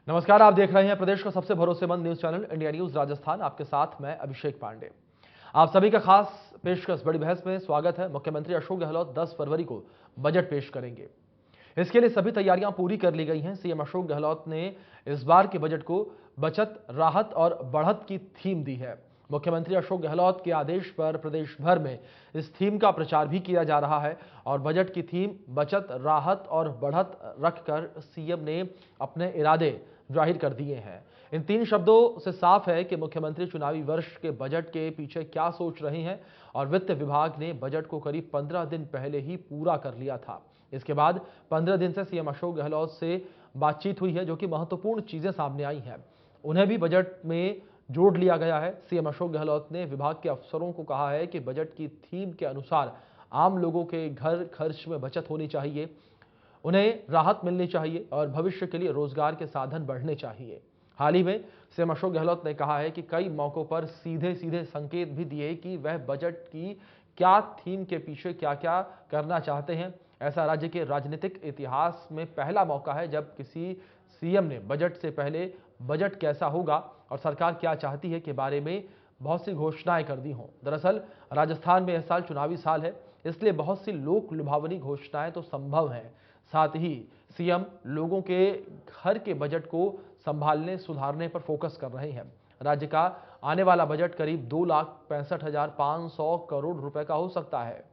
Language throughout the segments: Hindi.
नमस्कार, आप देख रहे हैं प्रदेश का सबसे भरोसेमंद news channel India news Rajasthan. आपके साथ मैं अभिषेक पांडे। आप सभी का खास पेशकश बड़ी बहस में स्वागत है। मुख्यमंत्री अशोक गहलोत 10 फरवरी को बजट पेश करेंगे। इसके लिए सभी तैयारियां पूरी कर ली गई हैं। सीएम अशोक गहलोत ने इस बार के बजट को बचत, राहत और बढ़त की थीम दी है। मुख्यमंत्री अशोक गहलोत के आदेश पर प्रदेश भर में इस थीम का प्रचार भी किया जा रहा है और बजट की थीम बचत, राहत और बढ़त रखकर सीएम ने अपने इरादे जाहिर कर दिए हैं। इन तीन शब्दों से साफ है कि मुख्यमंत्री चुनावी वर्ष के बजट के पीछे क्या सोच रहे हैं और वित्त विभाग ने बजट को करीब 15 दिन पहले ही पूरा कर लिया था। इसके बाद 15 दिन से सीएम अशोक गहलोत से बातचीत हुई है, जो कि महत्वपूर्ण चीजें सामने आई हैं। उन्हें भी बजट में जोड़ लिया गया है। सीएम अशोक गहलोत ने विभाग के अफसरों को कहा है कि बजट की थीम के अनुसार आम लोगों के घर खर्च में बचत होनी चाहिए, उन्हें राहत मिलनी चाहिए और भविष्य के लिए रोजगार के साधन बढ़ने चाहिए। हाल ही में सीएम अशोक गहलोत ने कहा है कि कई मौकों पर सीधे सीधे संकेत भी दिए कि वह बजट की क्या थीम के पीछे क्या क्या करना चाहते हैं। ऐसा राज्य के राजनीतिक इतिहास में पहला मौका है जब किसी सीएम ने बजट से पहले बजट कैसा होगा और सरकार क्या चाहती है के बारे में बहुत सी घोषणाएं कर दी हों। दरअसल राजस्थान में यह साल चुनावी साल है, इसलिए बहुत सी लोक लुभावनी घोषणाएं तो संभव हैं। साथ ही सीएम लोगों के घर के बजट को संभालने सुधारने पर फोकस कर रहे हैं। राज्य का आने वाला बजट करीब 2,65,500 करोड़ रुपए का हो सकता है।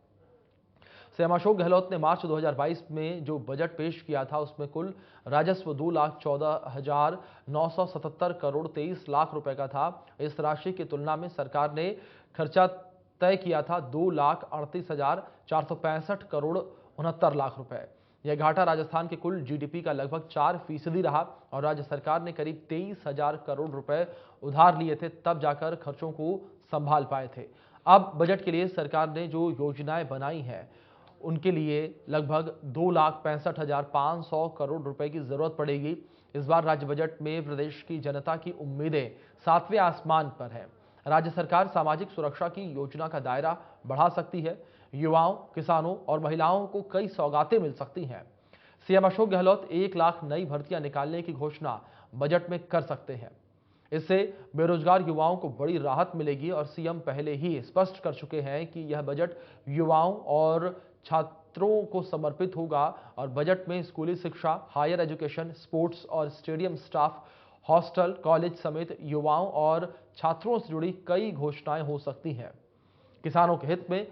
सीएम अशोक गहलोत ने मार्च 2022 में जो बजट पेश किया था उसमें कुल राजस्व 2,14,977 करोड़ 23 लाख रुपए का था। इस राशि की तुलना में सरकार ने खर्चा तय किया था 2,38,465 करोड़ 69 लाख रुपए। यह घाटा राजस्थान के कुल जीडीपी का लगभग 4% रहा और राज्य सरकार ने करीब 23,000 करोड़ रुपए उधार लिए थे, तब जाकर खर्चों को संभाल पाए थे। अब बजट के लिए सरकार ने जो योजनाएं बनाई हैं उनके लिए लगभग 2,65,500 करोड़ रुपए की जरूरत पड़ेगी। इस बार राज्य बजट में प्रदेश की जनता की उम्मीदें 7वें आसमान पर हैं। राज्य सरकार सामाजिक सुरक्षा की योजना का दायरा बढ़ा सकती है। युवाओं, किसानों और महिलाओं को कई सौगातें मिल सकती हैं। सीएम अशोक गहलोत 1 लाख नई भर्तियां निकालने की घोषणा बजट में कर सकते हैं। इससे बेरोजगार युवाओं को बड़ी राहत मिलेगी और सीएम पहले ही स्पष्ट कर चुके हैं कि यह बजट युवाओं और छात्रों को समर्पित होगा और बजट में स्कूली शिक्षा, हायर एजुकेशन, स्पोर्ट्स और स्टेडियम स्टाफ, हॉस्टल, कॉलेज समेत युवाओं और छात्रों से जुड़ी कई घोषणाएं हो सकती हैं। किसानों के हित में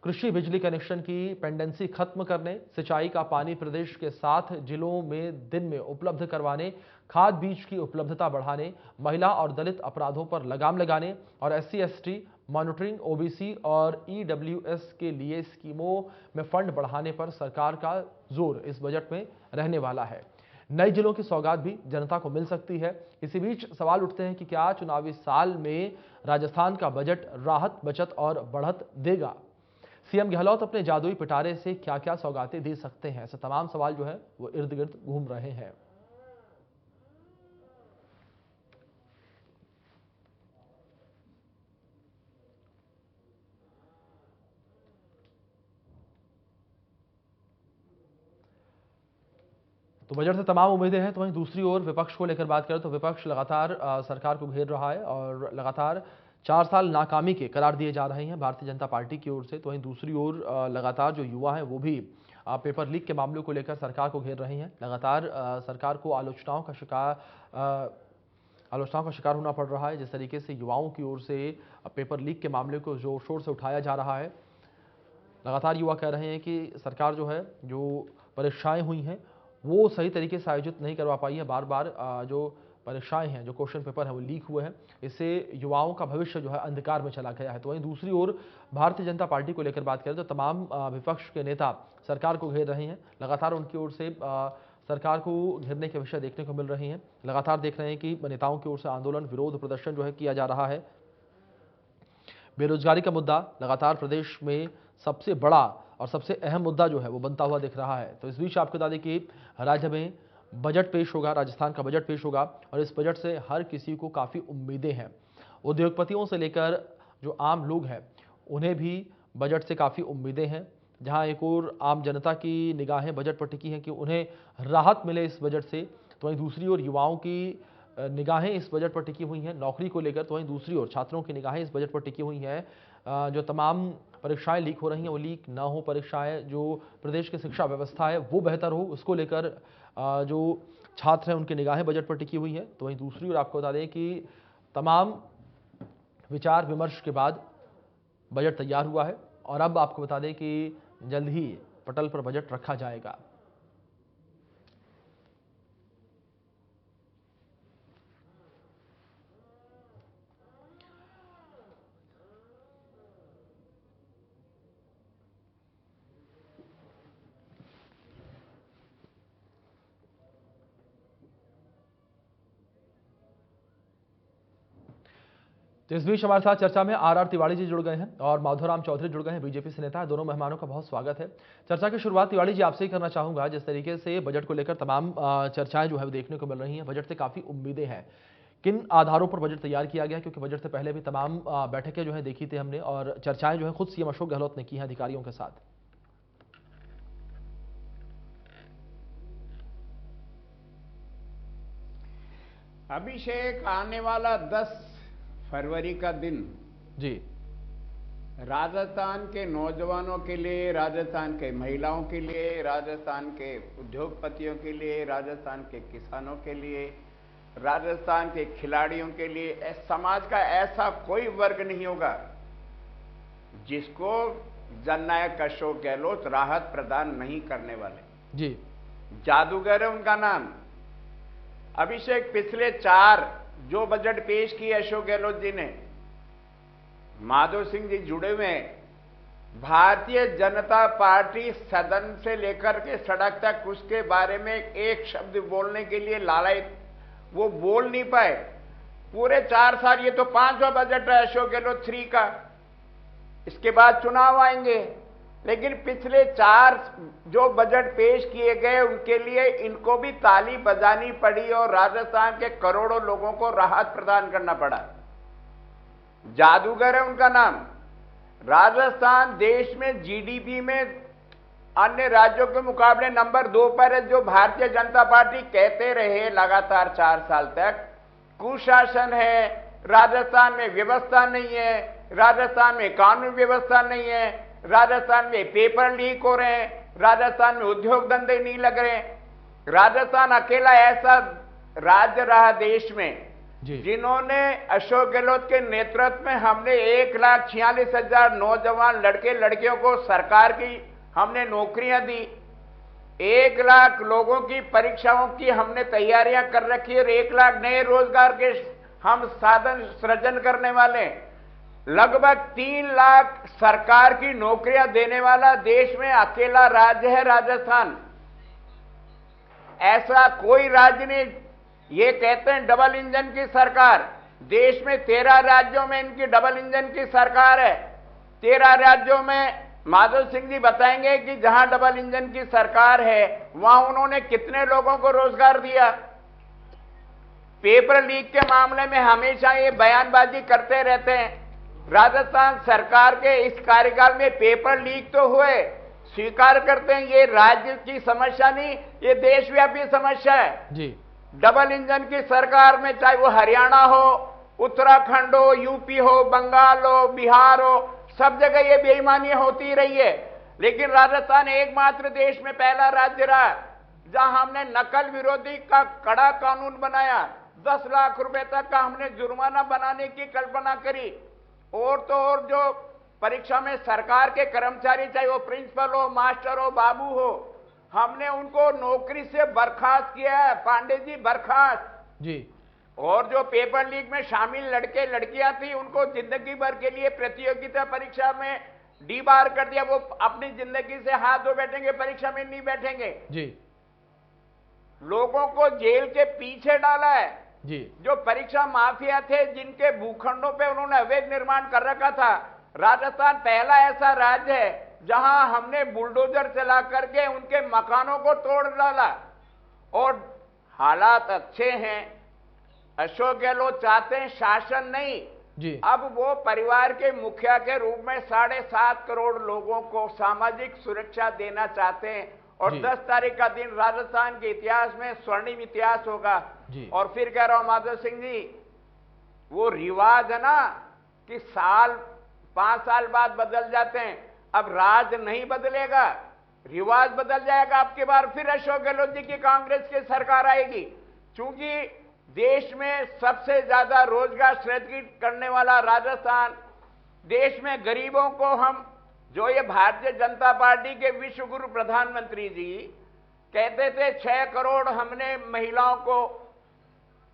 कृषि बिजली कनेक्शन की पेंडेंसी खत्म करने, सिंचाई का पानी प्रदेश के 7 जिलों में दिन में उपलब्ध करवाने, खाद बीज की उपलब्धता बढ़ाने, महिला और दलित अपराधों पर लगाम लगाने और SC/ST मॉनिटरिंग, OBC और EWS के लिए स्कीमों में फंड बढ़ाने पर सरकार का जोर इस बजट में रहने वाला है। नए जिलों की सौगात भी जनता को मिल सकती है। इसी बीच सवाल उठते हैं कि क्या चुनावी साल में राजस्थान का बजट राहत, बचत और बढ़त देगा? सीएम गहलोत अपने जादुई पिटारे से क्या क्या सौगातें दे सकते हैं? ऐसे तमाम सवाल जो है वो इर्द गिर्द घूम रहे हैं। तो बजट से तमाम उम्मीदें हैं, तो वहीं दूसरी ओर विपक्ष को लेकर बात करें तो विपक्ष लगातार सरकार को घेर रहा है और लगातार 4 साल नाकामी के करार दिए जा रहे हैं भारतीय जनता पार्टी की ओर से। तो वहीं दूसरी ओर लगातार जो युवा हैं वो भी पेपर लीक के मामलों को लेकर सरकार को घेर रहे हैं। लगातार सरकार को आलोचनाओं का शिकार होना पड़ रहा है। जिस तरीके से युवाओं की ओर से पेपर लीक के मामले को जोर शोर से उठाया जा रहा है, लगातार युवा कह रहे हैं कि सरकार जो है, जो परीक्षाएं हुई हैं वो सही तरीके से आयोजित नहीं करवा पाई है। बार बार जो परीक्षाएं हैं, जो क्वेश्चन पेपर है वो लीक हुए हैं। इससे युवाओं का भविष्य जो है अंधकार में चला गया है। तो वहीं दूसरी ओर भारतीय जनता पार्टी को लेकर बात करें तो तमाम विपक्ष के नेता सरकार को घेर रहे हैं। लगातार उनकी ओर से सरकार को घेरने के विषय देखने को मिल रहे हैं। लगातार देख रहे हैं कि नेताओं की ओर से आंदोलन, विरोध प्रदर्शन जो है किया जा रहा है। बेरोजगारी का मुद्दा लगातार प्रदेश में सबसे बड़ा और सबसे अहम मुद्दा जो है वो बनता हुआ दिख रहा है। तो इस बीच आपको बता दें कि राज्य में बजट पेश होगा, राजस्थान का बजट पेश होगा और इस बजट से हर किसी को काफ़ी उम्मीदें हैं। उद्योगपतियों से लेकर जो आम लोग हैं उन्हें भी बजट से काफ़ी उम्मीदें हैं। जहां एक और आम जनता की निगाहें बजट पर टिकी हैं कि उन्हें राहत मिले इस बजट से, तो वहीं दूसरी ओर युवाओं की निगाहें इस बजट पर टिकी हुई हैं नौकरी को लेकर, तो वहीं दूसरी ओर छात्रों की निगाहें इस बजट पर टिकी हुई हैं। जो तमाम परीक्षाएं लीक हो रही हैं वो लीक ना हो, परीक्षाएं जो प्रदेश की शिक्षा व्यवस्था है वो बेहतर हो, उसको लेकर जो छात्र हैं उनकी निगाहें बजट पर टिकी हुई हैं। तो वहीं दूसरी ओर आपको बता दें कि तमाम विचार विमर्श के बाद बजट तैयार हुआ है और अब आपको बता दें कि जल्द ही पटल पर बजट रखा जाएगा। तो इस बीच हमारे साथ चर्चा में आर तिवारी जी जुड़ गए हैं और माधोराम चौधरी जुड़ गए हैं, बीजेपी से नेता है। दोनों मेहमानों का बहुत स्वागत है। चर्चा की शुरुआत तिवारी जी आपसे ही करना चाहूंगा। जिस तरीके से बजट को लेकर तमाम चर्चाएं जो है वो देखने को मिल रही हैं, बजट से काफी उम्मीदें हैं, किन आधारों पर बजट तैयार किया गया? क्योंकि बजट से पहले भी तमाम बैठकें जो है देखी थी हमने और चर्चाएं जो है खुद सीएम अशोक गहलोत ने की हैं अधिकारियों के साथ। अभिषेक, आने वाला 10 फरवरी का दिन जी राजस्थान के नौजवानों के लिए, राजस्थान के महिलाओं के लिए, राजस्थान के उद्योगपतियों के लिए, राजस्थान के किसानों के लिए, राजस्थान के खिलाड़ियों के लिए, समाज का ऐसा कोई वर्ग नहीं होगा जिसको जननायक अशोक गहलोत राहत प्रदान नहीं करने वाले। जी जादूगर है उनका नाम। अभिषेक, पिछले 4 जो बजट पेश किए अशोक गहलोत जी ने, माधव सिंह जी जुड़े हुए हैं। भारतीय जनता पार्टी सदन से लेकर के सड़क तक उसके बारे में एक शब्द बोलने के लिए लालायित, वो बोल नहीं पाए पूरे 4 साल। ये तो 5वां बजट है अशोक गहलोत 3 का, इसके बाद चुनाव आएंगे। लेकिन पिछले 4 जो बजट पेश किए गए उनके लिए इनको भी ताली बजानी पड़ी और राजस्थान के करोड़ों लोगों को राहत प्रदान करना पड़ा। जादूगर है उनका नाम। राजस्थान देश में जीडीपी में अन्य राज्यों के मुकाबले नंबर 2 पर है, जो भारतीय जनता पार्टी कहते रहे लगातार 4 साल तक। कुशासन है, राजस्थान में व्यवस्था नहीं है, राजस्थान में कानून व्यवस्था नहीं है, राजस्थान में पेपर लीक हो रहे हैं, राजस्थान में उद्योग धंधे नहीं लग रहे हैं। राजस्थान अकेला ऐसा राज्य रहा देश में जिन्होंने अशोक गहलोत के नेतृत्व में हमने 1,46,000 नौजवान लड़के लड़कियों को सरकार की हमने नौकरियां दी। 1 लाख लोगों की परीक्षाओं की हमने तैयारियां कर रखी और 1 लाख नए रोजगार के हम साधन सृजन करने वाले। लगभग 3 लाख सरकार की नौकरियां देने वाला देश में अकेला राज्य है राजस्थान। ऐसा कोई राज्य नहीं। ये कहते हैं डबल इंजन की सरकार। देश में 13 राज्यों में इनकी डबल इंजन की सरकार है। 13 राज्यों में माधव सिंह जी बताएंगे कि जहां डबल इंजन की सरकार है वहां उन्होंने कितने लोगों को रोजगार दिया। पेपर लीक के मामले में हमेशा ये बयानबाजी करते रहते हैं। राजस्थान सरकार के इस कार्यकाल में पेपर लीक तो हुए, स्वीकार करते हैं, ये राज्य की समस्या नहीं, ये देशव्यापी समस्या है जी। डबल इंजन की सरकार में चाहे वो हरियाणा हो, उत्तराखंड हो, यूपी हो, बंगाल हो, बिहार हो, सब जगह ये बेईमानी होती रही है। लेकिन राजस्थान एकमात्र देश में पहला राज्य रहा जहां हमने नकल विरोधी का कड़ा कानून बनाया। 10 लाख रुपए तक का हमने जुर्माना बनाने की कल्पना करी। और तो और जो परीक्षा में सरकार के कर्मचारी, चाहे वो प्रिंसिपल हो, मास्टर हो, बाबू हो, हमने उनको नौकरी से बर्खास्त किया है। पांडे जी बर्खास्त जी। और जो पेपर लीक में शामिल लड़के लड़कियां थी उनको जिंदगी भर के लिए प्रतियोगिता परीक्षा में डीबार कर दिया। वो अपनी जिंदगी से हाथ धो बैठेंगे, परीक्षा में नहीं बैठेंगे जी। लोगों को जेल के पीछे डाला है जी। जो परीक्षा माफिया थे जिनके भूखंडों पे उन्होंने अवैध निर्माण कर रखा था। राजस्थान पहला ऐसा राज्य है जहां हमने बुलडोजर चला करके उनके मकानों को तोड़ डाला और हालात अच्छे हैं। अशोक गहलोत चाहते हैं शासन नहीं जी। अब वो परिवार के मुखिया के रूप में 7.5 करोड़ लोगों को सामाजिक सुरक्षा देना चाहते हैं और जी। 10 तारीख का दिन राजस्थान के इतिहास में स्वर्णिम इतिहास होगा। जी। और फिर कह रहा हूं माधव सिंह जी, वो रिवाज है ना कि 5 साल बाद बदल जाते हैं, अब राज नहीं बदलेगा, रिवाज बदल जाएगा। आपकी बार फिर अशोक गहलोत जी की कांग्रेस की सरकार आएगी, क्योंकि देश में सबसे ज्यादा रोजगार सृजित करने वाला राजस्थान, देश में गरीबों को हम, जो ये भारतीय जनता पार्टी के विश्व गुरु प्रधानमंत्री जी कहते थे 6 करोड़ हमने महिलाओं को,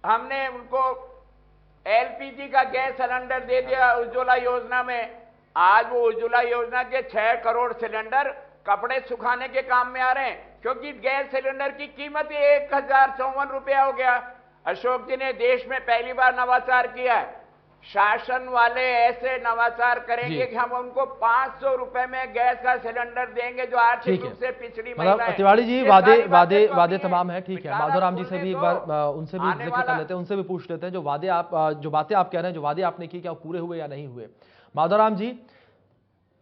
हमने उनको एलपीजी का गैस सिलेंडर दे दिया उज्ज्वला योजना में। आज वो उज्ज्वला योजना के 6 करोड़ सिलेंडर कपड़े सुखाने के काम में आ रहे हैं, क्योंकि गैस सिलेंडर की कीमत 1054 रुपया हो गया। अशोक जी ने देश में पहली बार नवाचार किया है। शासन वाले ऐसे नवाचार करेंगे कि हम उनको 500 रुपए में गैस का सिलेंडर देंगे, जो आर्थिक रूप से पिछड़ी मतलब तिवारी जी वादे तमाम है, ठीक है। माधवराम जी से भी एक बार उनसे भी जिक्र कर लेते हैं, उनसे भी पूछ लेते हैं, जो बातें आप कह रहे हैं, जो वादे आपने की, क्या पूरे हुए या नहीं हुए? माधवराम जी,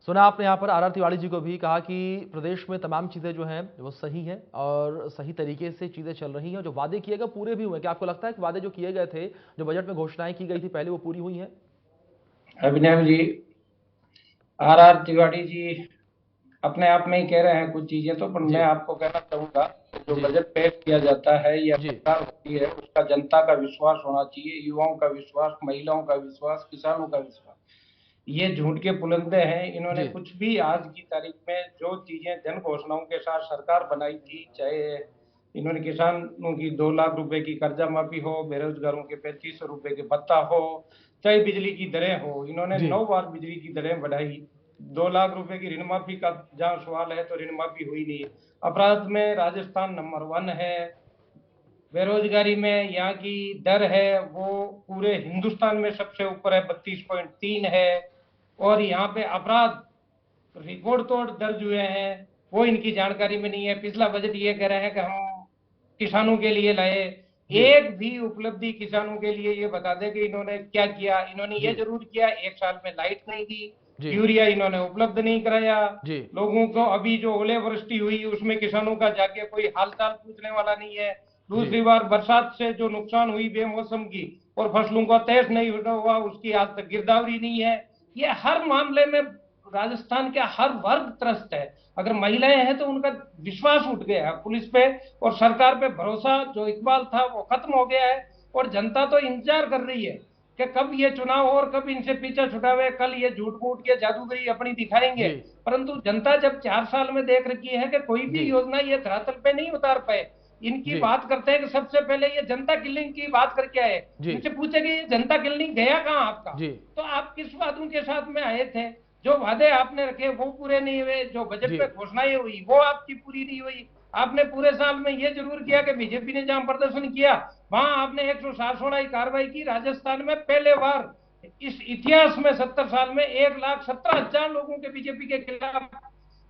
सुना आपने यहाँ पर आर तिवारी जी को भी कहा कि प्रदेश में तमाम चीजें जो हैं वो सही हैं और सही तरीके से चीजें चल रही हैं, जो वादे किए गए पूरे भी हुए। क्या आपको लगता है कि वादे जो किए गए थे, जो बजट में घोषणाएं की गई थी पहले, वो पूरी हुई हैं? अभिनव जी, आर तिवारी जी अपने आप में ही कह रहे हैं कुछ चीजें, तो पर मैं आपको कहना चाहूंगा, जो बजट पेश किया जाता है या सरकार होती है, उसका जनता का विश्वास होना चाहिए, युवाओं का विश्वास, महिलाओं का विश्वास, किसानों का विश्वास। ये झूठ के पुलंदे हैं। इन्होंने कुछ भी आज की तारीख में जो चीजें जन घोषणाओं के साथ सरकार बनाई थी, चाहे इन्होंने किसानों की 2 लाख रुपए की कर्जा माफी हो, बेरोजगारों के 3500 रुपए के भत्ता हो, चाहे बिजली की दरें हो, इन्होंने 9 बार बिजली की दरें बढ़ाई। 2 लाख रुपए की ऋण माफी का जहां सवाल है तो ऋण माफी हुई नहीं। अपराध में राजस्थान नंबर 1 है, बेरोजगारी में यहाँ की दर है वो पूरे हिंदुस्तान में सबसे ऊपर है, 32.3 है। और यहाँ पे अपराध रिकॉर्ड तोड़ दर्ज हुए हैं, वो इनकी जानकारी में नहीं है। पिछला बजट ये कह रहे हैं कि हम किसानों के लिए लाए, एक भी उपलब्धि किसानों के लिए ये बता दें कि इन्होंने क्या किया। इन्होंने ये जरूर किया, 1 साल में लाइट नहीं दी, यूरिया इन्होंने उपलब्ध नहीं कराया लोगों को। अभी जो ओलावृष्टि हुई उसमें किसानों का जाके कोई हालचाल पूछने वाला नहीं है। दूसरी बार बरसात से जो नुकसान हुई बेमौसम की और फसलों का तैश नहीं हुआ, उसकी आज तक गिरदावरी नहीं है। ये हर मामले में राजस्थान के हर वर्ग त्रस्त है। अगर महिलाएं हैं तो उनका विश्वास उठ गया है पुलिस पे और सरकार पे, भरोसा जो इकबाल था वो खत्म हो गया है। और जनता तो इंतजार कर रही है कि कब ये चुनाव हो और कब इनसे पीछा छुड़ावे, कल ये झूठ मूठ के जादूगरी अपनी दिखाएंगे। परंतु जनता जब 4 साल में देख रखी है कि कोई भी योजना ये धरातल पे नहीं उतार पाए। इनकी बात करते हैं कि सबसे पहले ये जनता किलिंग की बात करके आए, इनसे पूछे कि ये जनता किलिंग गया कहाँ आपका, तो आप किस वादों के साथ में आए थे? जो वादे आपने रखे वो पूरे नहीं हुए, जो बजट में घोषणाएं हुई वो आपकी पूरी नहीं हुई। आपने पूरे साल में ये जरूर किया कि बीजेपी ने जहां प्रदर्शन किया वहां आपने 160 कार्रवाई की। राजस्थान में पहले बार इस इतिहास में 70 साल में 1,17,000 लोगों के बीजेपी के खिलाफ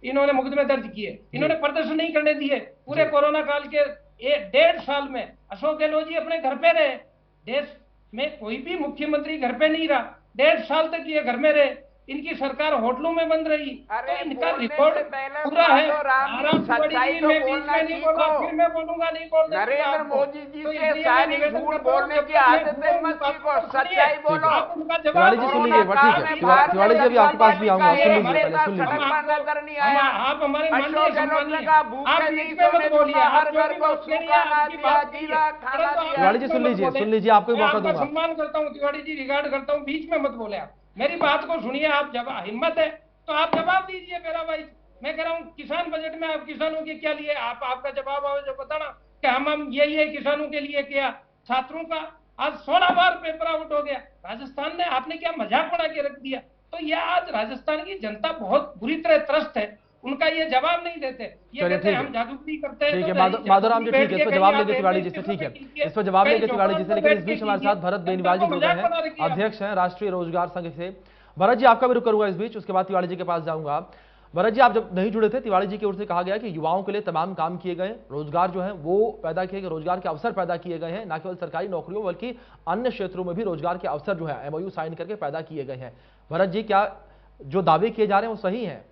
इन्होंने मुकदमे दर्ज किए। इन्होंने प्रदर्शन नहीं करने दिए। पूरे कोरोना काल के 1.5 साल में अशोक गहलोत जी अपने घर पे रहे। देश में कोई भी मुख्यमंत्री घर पे नहीं रहा, 1.5 साल तक ये घर में रहे। इनकी सरकार होटलों में बंद रही, तो इनका रिकॉर्ड पूरा है। सच्चाई तो बोलना सीखो। फिर मैं बोलूंगा नहीं बोलने। नरेंद्र मोदी जी से सारी झूठ बोलने की आदतें मत सीखो, सच्चाई बोलो। तिवारी जी सुन लीजिए, ठीक है तिवारी जी, अभी आपके पास भी आऊंगा, सुन लीजिए पहले, सुन लीजिए। नजर नहीं आया। आप हमारे अशोक गहलोत ने कहा भूखे नहीं सोने दूंगा, हर घर को सूखा ना दिया, गीला खाना दिया। तिवारी जी सुन लीजिए, आपको भी मौका दूंगा। सम्मान करता हूँ तिवारी जी, रिगार्ड करता हूँ, बीच में मत बोले आप। मेरी बात को सुनिए, आप जब हिम्मत है तो आप जवाब दीजिए मेरा भाई। मैं कह रहा हूँ किसान बजट में आप किसानों के क्या लिए, आपका जवाब आओ जो बताना कि हम ये किसानों के लिए किया। छात्रों का आज 16 बार पेपर आउट हो गया राजस्थान ने, आपने क्या मजाक बना के रख दिया। तो ये आज राजस्थान की जनता बहुत बुरी तरह त्रस्त है, उनका ये जवाब नहीं देते। ये कहते हैं हम जादूगरी करते हैं। ठीक है माधवराम जी, ठीक है, इस पर जवाब लेंगे तिवारी जी से, ठीक है, इस पर जवाब लेंगे तिवारी जी से। लेकिन इस बीच हमारे साथ भरत बेनीवाल जी जुड़ गए हैं, अध्यक्ष हैं राष्ट्रीय रोजगार संघ से। भरत जी, आपका भी रुख करूंगा इस बीच, उसके बाद तिवारी जी के पास जाऊंगा। भरत जी, आप जब नहीं जुड़े थे, तिवारी जी की ओर से कहा गया कि युवाओं के लिए तमाम काम किए गए, रोजगार जो है वो पैदा किए गए, रोजगार के अवसर पैदा किए गए हैं, न केवल सरकारी नौकरियों बल्कि अन्य क्षेत्रों में भी रोजगार के अवसर जो है MOU साइन करके पैदा किए गए हैं। भरत जी, क्या जो दावे किए जा रहे हैं वो सही है?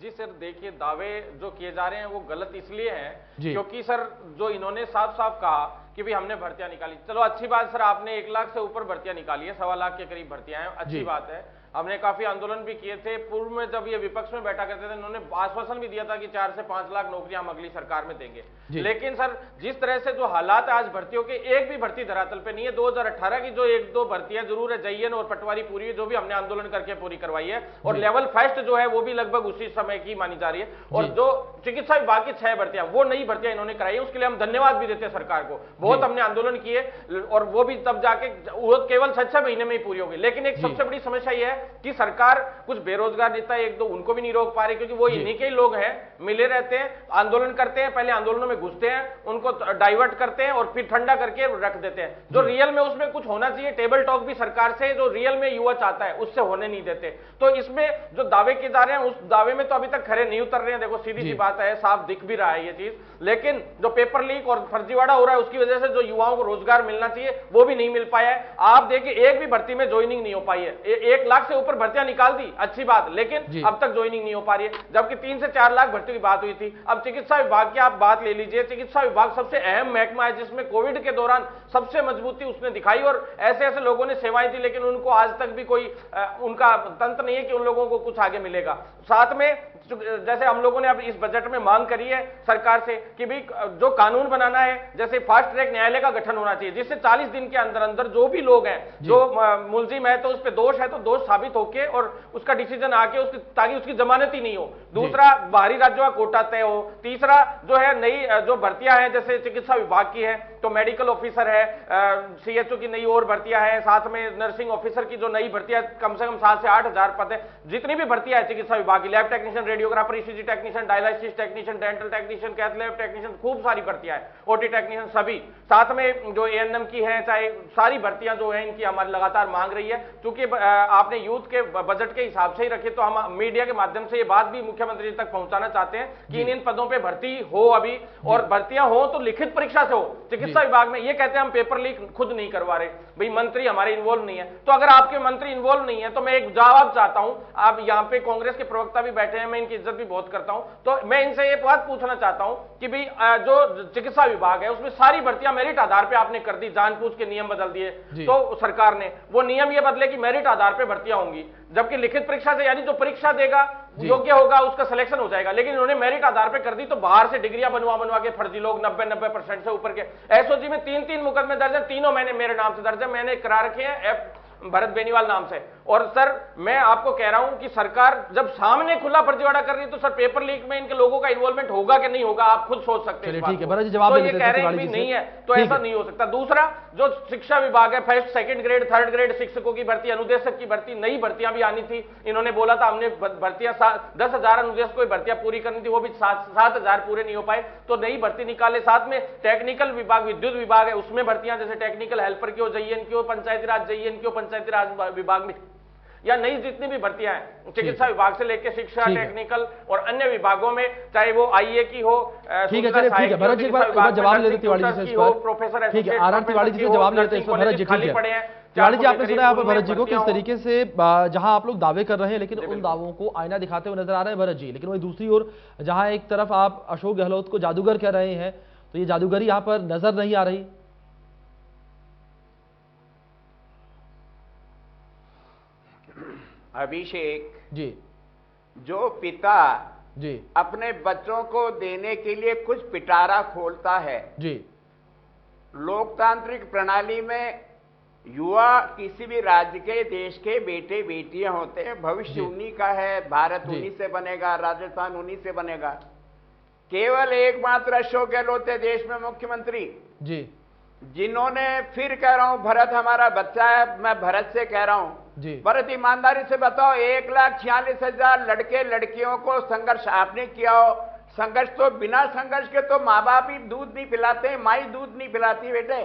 जी सर, देखिए दावे जो किए जा रहे हैं वो गलत इसलिए हैं जी। क्योंकि सर जो इन्होंने साफ साफ कहा कि भाई हमने भर्तियां निकाली, चलो अच्छी बात सर, आपने 1 लाख से ऊपर भर्तियां निकाली है, 1.25 लाख के करीब भर्तियां हैं, अच्छी बात है। हमने काफी आंदोलन भी किए थे पूर्व में, जब ये विपक्ष में बैठा करते थे इन्होंने आश्वासन भी दिया था कि 4 से 5 लाख नौकरियां हम अगली सरकार में देंगे। लेकिन सर जिस तरह से जो हालात है आज भर्तियों के, एक भी भर्ती धरातल पे नहीं है। 2018 की जो 1-2 भर्तियां जरूर है, जयन और पटवारी पूरी है, जो भी हमने आंदोलन करके पूरी करवाई है, और लेवल फर्स्ट जो है वो भी लगभग उसी समय की मानी जा रही है। और जो चिकित्सा विभाग की 6 भर्तियां, वो नई भर्तियां इन्होंने कराई है, उसके लिए हम धन्यवाद भी देते हैं सरकार को। बहुत हमने आंदोलन किए और वो भी तब जाके वो केवल 6 महीने में ही पूरी होगी। लेकिन एक सबसे बड़ी समस्या यह है कि सरकार कुछ बेरोजगार नेता 1-2 उनको भी नहीं रोक पा रहे, क्योंकि वो इन्हीं के लोग हैं, मिले रहते हैं, आंदोलन करते हैं, पहले आंदोलनों में घुसते हैं, उनको डाइवर्ट करते हैं और फिर ठंडा करके रख देते हैं। जो रियल में उसमें कुछ होना चाहिए, टेबल टॉक भी सरकार से जो रियल में युवा चाहता है उससे होने नहीं देते। तो इसमें जो दावे किए जा रहे हैं उस दावे में तो अभी तक खरे नहीं उतर रहे हैं। देखो सीधी सी बात है, साफ दिख भी रहा है ये चीज। लेकिन जो पेपर लीक और फर्जीवाड़ा हो रहा है उसकी वजह से जो युवाओं को रोजगार मिलना चाहिए वो भी नहीं मिल पाया है। आप देखिए एक भी भर्ती में ज्वाइनिंग नहीं हो पाई है। 1 लाख से ऊपर भर्तियां निकाल दी, अच्छी बात, लेकिन अब तक ज्वाइनिंग नहीं हो पा रही है, जबकि 3 से 4 लाख भर्तियों की बात हुई थी। अब चिकित्सा विभाग की आप बात ले लीजिए, चिकित्सा विभाग सबसे अहम महकमा है जिसमें कोविड के दौरान सबसे मजबूती उसने दिखाई और ऐसे ऐसे लोगों ने सेवाएं दी, लेकिन उनको आज तक भी कोई उनका तंत्र नहीं है कि उन लोगों को कुछ आगे मिलेगा। साथ में जैसे हम लोगों ने अब इस बजट में मांग करी है सरकार से कि भाई जो कानून बनाना है, जैसे फास्ट ट्रैक न्यायालय का गठन होना चाहिए, जिससे 40 दिन के अंदर अंदर जो भी लोग हैं, जो मुलजिम है तो उस पर दोष है तो दोष साबित होके और उसका डिसीजन आके उसकी, ताकि उसकी जमानत ही नहीं हो। दूसरा, बाहरी राज्यों का कोटा तय हो। तीसरा जो है, नई जो भर्तियां हैं जैसे चिकित्सा विभाग की है तो मेडिकल ऑफिसर है, सीएचओ की नई और भर्तियां हैं, साथ में नर्सिंग ऑफिसर की जो नई भर्तियां कम से कम 7 से 8 हजार पद है। जितनी भी भर्तियां है चिकित्सा विभाग की, lab technician, radiographer, ECG technician, dialysis technician, dental technician, cath lab technician, खूब सारी भर्तियां हैं, ओटी टेक्नीशियन सभी। साथ में जो एएनएम की है, चाहे सारी भर्तियां जो है इनकी हमारी लगातार मांग रही है। क्योंकि आपने यूथ के बजट के हिसाब से ही रखे, तो हम मीडिया के माध्यम से ये बात भी मुख्यमंत्री तक पहुंचाना चाहते हैं कि इन पदों पर भर्ती हो अभी, और भर्तियां हो तो लिखित परीक्षा से हो। चिकित्सा विभाग में ये कहते हैं हम पेपर लीक खुद नहीं करवा रहे, भाई मंत्री हमारे इन्वॉल्व नहीं है। तो अगर आपके मंत्री इन्वॉल्व नहीं है तो मैं एक जवाब चाहता हूं। आप यहां पे कांग्रेस के प्रवक्ता भी बैठे हैं, मैं इनकी इज्जत भी बहुत करता हूं, तो मैं इनसे ये बात पूछना चाहता हूं कि भाई जो चिकित्सा विभाग है उसमें सारी भर्तियां मेरिट आधार पर आपने कर दी, जानबूझ के नियम बदल दिए, तो सरकार ने वो नियम ये बदले कि मेरिट आधार पर भर्तियां होंगी, जबकि लिखित परीक्षा से, यानी जो परीक्षा देगा योग्य होगा उसका सिलेक्शन हो जाएगा। लेकिन इन्होंने मेरिट आधार पे कर दी, तो बाहर से डिग्रियां बनवा के फर्जी लोग 90% से ऊपर के। एसओजी में 3 मुकदमे दर्ज है, तीनों मैंने मेरे नाम से दर्ज है, मैंने करा रखे हैं भरत बेनीवाल नाम से। और सर मैं आपको कह रहा हूं कि सरकार जब सामने खुला फर्जीवाड़ा कर रही है तो सर पेपर लीक में इनके लोगों का इन्वॉल्वमेंट होगा कि नहीं होगा, आप खुद सोच सकते हैं। ठीक है भरत जी, जवाब तो ये कह रहे हैं भी नहीं है तो ऐसा नहीं हो सकता। दूसरा, जो शिक्षा विभाग है, first, second grade, third grade शिक्षकों की भर्ती, अनुदेशक की भर्ती, नई भर्तियां भी आनी थी। इन्होंने बोला था हमने भर्तियां 10,000 अनुदेशकों की भर्तियां पूरी करनी थी, वो भी 7,000 पूरे नहीं हो पाए, तो नई भर्ती निकाले। साथ में टेक्निकल विभाग, विद्युत विभाग है, उसमें भर्तियां जैसे टेक्निकल हेल्पर की हो, जईएन की हो, पंचायती राज जईएन की हो, पंचायती राज विभाग में, या नई जितनी भी भर्तियां हैं चिकित्सा विभाग से लेकर शिक्षा, टेक्निकल और अन्य विभागों में, चाहे वो आईए की हो, ठीक है भरत जी, एक बार जवाब ले लेते तिवाड़ी जी से इस पर। प्रोफेसर, ठीक है, आर तिवाड़ी जी से जवाब ले लेते हैं इस पर। भरत जी ठीक है, तिवाड़ी जी आपने सुना है भरत जी को किस तरीके से जहां आप लोग दावे कर रहे हैं लेकिन उन दावों को आईना दिखाते हुए नजर आ रहे हैं भरत जी, लेकिन वही दूसरी ओर जहां एक तरफ आप अशोक गहलोत को जादूगर कह रहे हैं, तो ये जादूगरी यहां पर नजर नहीं आ रही। अभिषेक जी, जो पिता जी अपने बच्चों को देने के लिए कुछ पिटारा खोलता है, जी, लोकतांत्रिक प्रणाली में युवा किसी भी राज्य के, देश के बेटे बेटियां होते हैं, भविष्य उन्हीं का है, भारत उन्हीं से बनेगा, राजस्थान उन्हीं से बनेगा। केवल एकमात्र अशोक गहलोत है देश में मुख्यमंत्री जी, जिन्होंने, फिर कह रहा हूं, भरत हमारा बच्चा है, मैं भरत से कह रहा हूं जी, भरत ईमानदारी से बताओ, 1,46,000 लड़के लड़कियों को संघर्ष आपने किया हो। संघर्ष तो, बिना संघर्ष के तो माँ बाप ही दूध नहीं पिलाते, माई दूध नहीं पिलाती बेटे।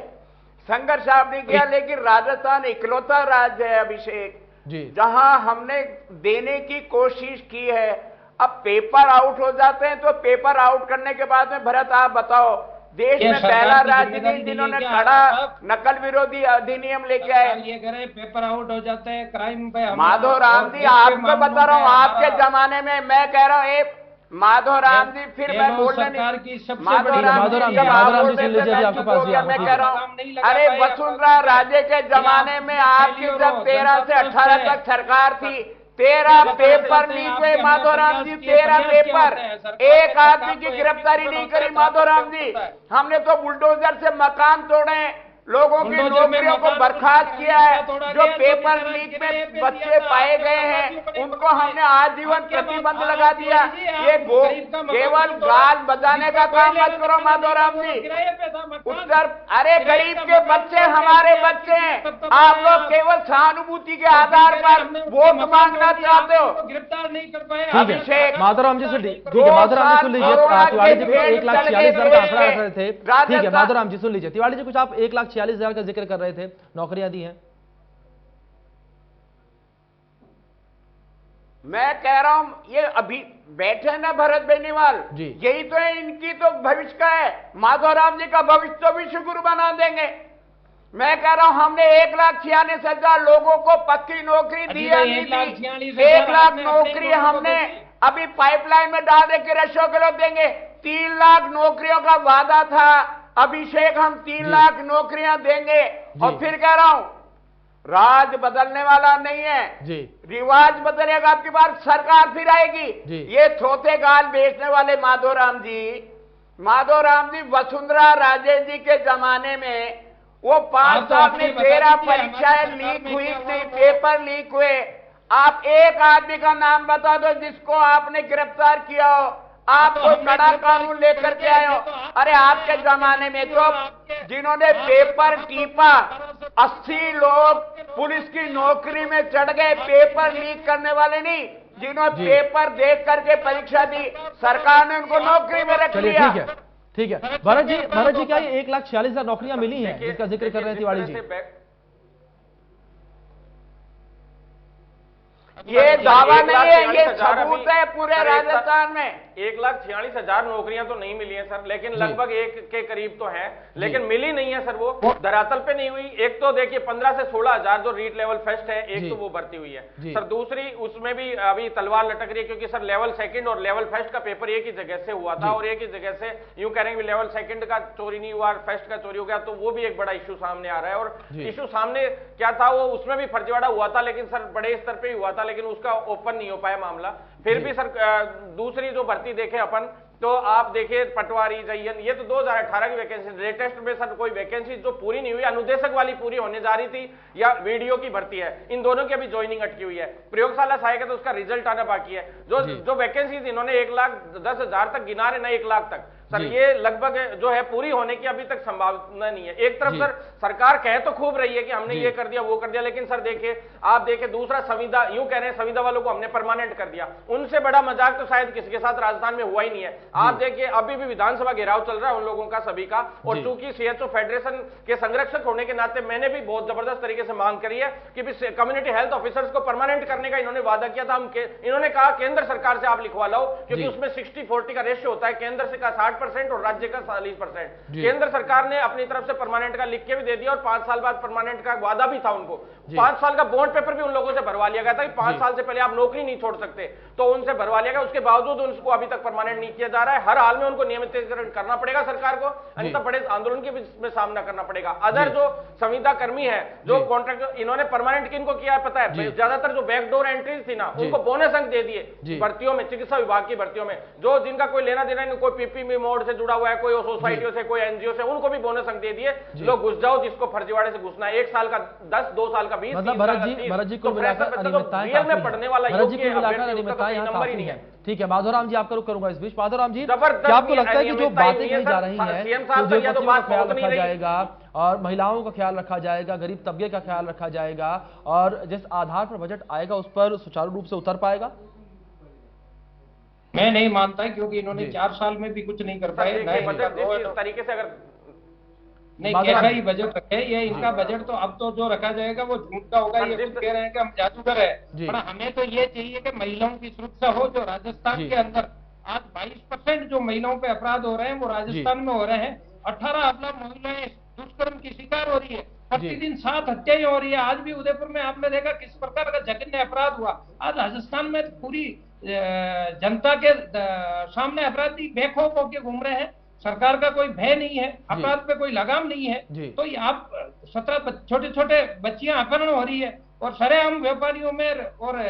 संघर्ष आपने किया, लेकिन राजस्थान इकलौता राज्य है अभिषेक जी, जहां हमने देने की कोशिश की है। अब पेपर आउट हो जाते हैं, तो पेपर आउट करने के बाद में भरत आप बताओ, देश में पहला राज्य नहीं जिन्होंने कड़ा नकल विरोधी अधिनियम लेके आए। ये कह रहे हैं पेपर आउट हो जाते हैं क्राइम पे। माधव राम जी आपको बता रहा हूँ, आपके जमाने में मैं कह रहा हूँ माधव राम जी, फिर मैं बोलने नहीं, माधव राम जी मैं कह रहा हूँ, अरे वसुंधरा राजे के जमाने में आपकी जब 13 से 18 तक सरकार थी, 13 पेपर लीक हुए माधव राम जी, 13 पेपर, एक आदमी की गिरफ्तारी नहीं करी माधव राम जी। हमने तो बुलडोजर से मकान तोड़े, लोगों की नौकरियों को बर्खास्त किया है। जो पेपर लीक में बच्चे पाए गए हैं उनको हमने आजीवन प्रतिबंध लगा दिया। ये केवल गाल बजाने का काम मत करो माधव राम जी। उत्तर, अरे गरीब के बच्चे हमारे बच्चे हैं, आप लोग केवल सहानुभूति के आधार पर वोट मांगना चाहते हो। गिरफ्तार नहीं कर पाए अभिषेक माधव राम जी से ठीक है, माधव राम जी सुन लीजिए, तिवारी जी 1,46,000 का आंकड़ा रख रहे थे, ठीक है माधव राम जी सुन लीजिए, तिवारी जी कुछ आप 1,46,000 का जिक्र कर रहे थे, नौकरियां दी हैं। मैं कह रहा हूं ये अभी बैठे ना भरत बेनीवाल, यही तो है, इनकी तो भविष्य का है। माधव राम जी का भविष्य तो विश्व गुरु बना देंगे। मैं कह रहा हूं हमने 1,46,000 लोगों को पक्की नौकरी दी है, 1 लाख नौकरी हमने अभी पाइपलाइन में डाल दे के रशों के लोग देंगे। 3 लाख नौकरियों का वादा था अभिषेक, हम 3 लाख नौकरियां देंगे। और फिर कह रहा हूं राज बदलने वाला नहीं है जी, रिवाज बदलेगा, आपकी बार सरकार फिर आएगी। ये थोथे गाल बेचने वाले माधव राम जी वसुंधरा राजे जी के जमाने में वो 5 साल में 13 परीक्षाएं लीक हुई थी, पेपर लीक हुए। आप एक आदमी का नाम बता दो जिसको आपने गिरफ्तार किया हो, आप कोई कड़ा कानून लेकर के आए हो। अरे आपके जमाने में तो जिन्होंने पेपर टीपा 80 लोग पुलिस की नौकरी में चढ़ गए, पेपर लीक करने वाले नहीं, जिन्होंने पेपर देख करके परीक्षा दी, सरकार ने उनको नौकरी में रख लिया। ठीक है भरत जी क्या ये 1,46,000 नौकरियां मिली हैं जिसका जिक्र कर रहे हैं तिवारी जी? ये दावा नहीं है, ये सबूत है पूरे राजस्थान में। 1,46,000 नौकरियां तो नहीं मिली हैं सर, लेकिन लगभग 1 के करीब तो हैं, लेकिन मिली नहीं है सर, वो धरातल पे नहीं हुई। एक तो देखिए 15 से 16,000 जो रीट लेवल फर्स्ट है, एक तो वो भर्ती हुई है सर, दूसरी उसमें भी अभी तलवार लटक रही है, क्योंकि सर लेवल सेकंड और लेवल फर्स्ट का पेपर एक ही जगह से हुआ था, और एक ही जगह से यूं कह रहे हैं लेवल सेकंड का चोरी नहीं हुआ, फर्स्ट का चोरी हो गया, तो वो भी एक बड़ा इश्यू सामने आ रहा है। और इश्यू सामने क्या था, वो उसमें भी फर्जीवाड़ा हुआ था, लेकिन सर बड़े स्तर पे हुआ था, लेकिन उसका ओपन नहीं हो पाया मामला। फिर भी सर दूसरी जो भर्ती देखे अपन, तो आप देखिए पटवारी जयन, ये तो 2018 की वैकेंसी, लेटेस्ट में सर कोई वैकेंसी जो पूरी नहीं हुई, अनुदेशक वाली पूरी होने जा रही थी या वीडियो की भर्ती है, इन दोनों की अभी ज्वाइनिंग अटकी हुई है। प्रयोगशाला सहायक है तो उसका रिजल्ट आना बाकी है। जो वैकेंसी इन्होंने 1,10,000 तक गिना रहे ना, 1 लाख तक सर, ये लगभग जो है पूरी होने की अभी तक संभावना नहीं है। एक तरफ सर सरकार कह तो खूब रही है कि हमने ये कर दिया वो कर दिया, लेकिन सर देखिए आप देखिए दूसरा संविदा, यूं कह रहे हैं संविदा वालों को हमने परमानेंट कर दिया, उनसे बड़ा मजाक तो शायद किसी के साथ राजस्थान में हुआ ही नहीं है। आप देखिए अभी भी विधानसभा घेराव चल रहा है उन लोगों का सभी का, और चूंकि सीएचओ फेडरेशन के संरक्षक होने के नाते मैंने भी बहुत जबरदस्त तरीके से मांग करी है कि कम्युनिटी हेल्थ ऑफिसर्स को परमानेंट करने का इन्होंने वादा किया था। इन्होंने कहा केंद्र सरकार से आप लिखवा लो, क्योंकि उसमें 60-40 का रेशियो होता है, केंद्र से का 60% और राज्य 40%। केंद्र सरकार ने अपनी तरफ से परमानेंट का लिख के भी दे दिया, और 5 साल बाद परमानेंट का वादा भी था उनको। 5 साल का बॉन्ड पेपर भी उन लोगों से भरवा लिया गया था कि 5 साल से पहले आप नौकरी नहीं छोड़ सकते, तो उनसे भरवा लिया गया। उसके बावजूद उनको अभी तक परमानेंट नहीं किया जा रहा है। हर हाल में उनको नियमितीकरण करना पड़ेगा सरकार को, अन्यथा बड़े आंदोलन के में सामना करना पड़ेगा। अदर जो संविदा कर्मी है, जो कॉन्ट्रैक्ट, इन्होंने परमानेंट किनको किया है पता है? ज्यादातर जो बैकडोर एंट्रीज थी ना, उनको बोनस अंक दे दिए भर्तियों में, चिकित्सा विभाग की भर्तियों में, जो जिनका कोई लेना देना नहीं, कोई पीपीपी मोड से जुड़ा हुआ है, कोई सोसाइटियों से, कोई एनजीओ से, उनको भी बोनस अंक दे दिए। लोग घुस जाओ, जिसको फर्जीवाड़े से घुसना है, 1 साल का 10, 2 साल का 20, मतलब भरत जी को मिलाकर अनियमितताएं पढ़ने वाला नंबर ही नहीं है। ठीक है माधवराम जी, आपका रुख करूंगा इस बीच। माधवराम जी, क्या आपको लगता है कि जो बातें कही जा रही हैं, तो ख्याल रखा जाएगा और महिलाओं का ख्याल रखा जाएगा, गरीब तबके का ख्याल रखा जाएगा, और जिस आधार पर बजट आएगा उस पर सुचारू रूप से उतर पाएगा? मैं नहीं मानता, क्योंकि इन्होंने 4 साल में भी कुछ नहीं कर पाए। तरीके से अगर नहीं, कैसा ही बजट है ये इनका बजट, तो अब तो जो रखा जाएगा वो झूठ का होगा। ये खुद कह रहे हैं कि हम जादूगर है, पर हमें तो ये चाहिए कि महिलाओं की सुरक्षा हो। जो राजस्थान के अंदर आज 22% जो महिलाओं पे अपराध हो रहे हैं वो राजस्थान में हो रहे हैं, 18 अबला महिलाएं दुष्कर्म की शिकार हो रही है, प्रतिदिन 7 हत्याएं हो रही है। आज भी उदयपुर में आपने देखा किस प्रकार का जघन्य अपराध हुआ। आज राजस्थान में पूरी जनता के सामने अपराधी बेखौफ होकर घूम रहे हैं, सरकार का कोई भय नहीं है, अपराध पे कोई लगाम नहीं है। तो आप 17 छोटे छोटे बच्चियां अपहरण हो रही है और सरेआम व्यापारियों में और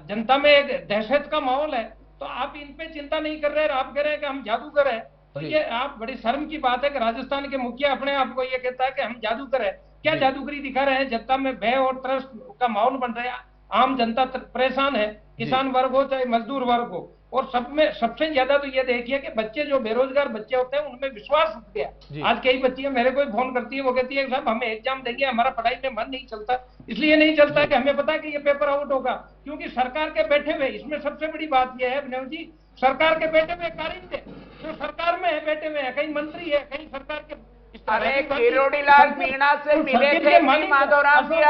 जनता में एक दहशत का माहौल है। तो आप इन पे चिंता नहीं कर रहे हैं, आप कह रहे हैं कि हम जादूगर हैं। तो ये आप बड़ी शर्म की बात है कि राजस्थान के मुखिया अपने आप को ये कहता है कि हम जादूगर हैं। क्या जादूगरी दिखा रहे हैं? जनता में भय और ट्रस्ट का माहौल बन रहा है, आम जनता परेशान है, किसान वर्ग हो चाहे मजदूर वर्ग हो। और सब में सबसे ज्यादा तो ये देखिए कि बच्चे जो बेरोजगार बच्चे होते हैं उनमें विश्वास उठ गया। आज कई बच्चियां मेरे को फोन करती है, वो कहती है साहब हमें एग्जाम देंगे, हमारा पढ़ाई में मन नहीं चलता। इसलिए नहीं चलता कि हमें पता है कि ये पेपर आउट होगा, क्योंकि सरकार के बैठे हुए, इसमें सबसे बड़ी बात यह है अभिनव जी, सरकार के बैठे हुए कारिंदे जो सरकार में है, बैठे हुए हैं, कई मंत्री है, कई सरकार के। अरे किरोड़ीलाल मीणा से मिले थे माधवराव जी,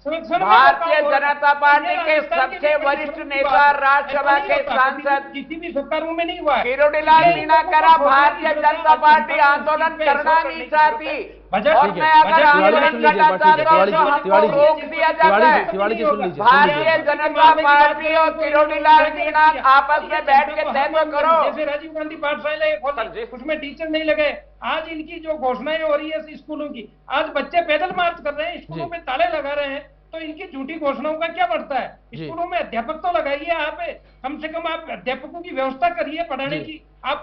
भारतीय जनता पार्टी के सबसे वरिष्ठ नेता, राज्यसभा के सांसद, किसी भी सरकारों में नहीं हुआ है। किरोड़ीलाल मीणा करा भारतीय जनता पार्टी आंदोलन करना नहीं चाहती, और मैं अगर आंदोलन करना चाहता हूँ तो हमको रोक दिया जाता है। भारतीय जनता पार्टी और किरोड़ीलाल मीणा आपस में बैठ के तय तो करो। जैसे राजीव गांधी पाठशाला खोली, उसमें टीचर नहीं लगे। आज इनकी जो घोषणाएं हो रही है स्कूलों की, आज बच्चे पैदल मार्च कर रहे हैं, स्कूलों में ताले लगा रहे हैं, तो इनकी झूठी घोषणाओं का क्या बढ़ता है? स्कूलों में अध्यापक तो लगाइए, आप कम से कम आप अध्यापकों की व्यवस्था करिए पढ़ाने की। आप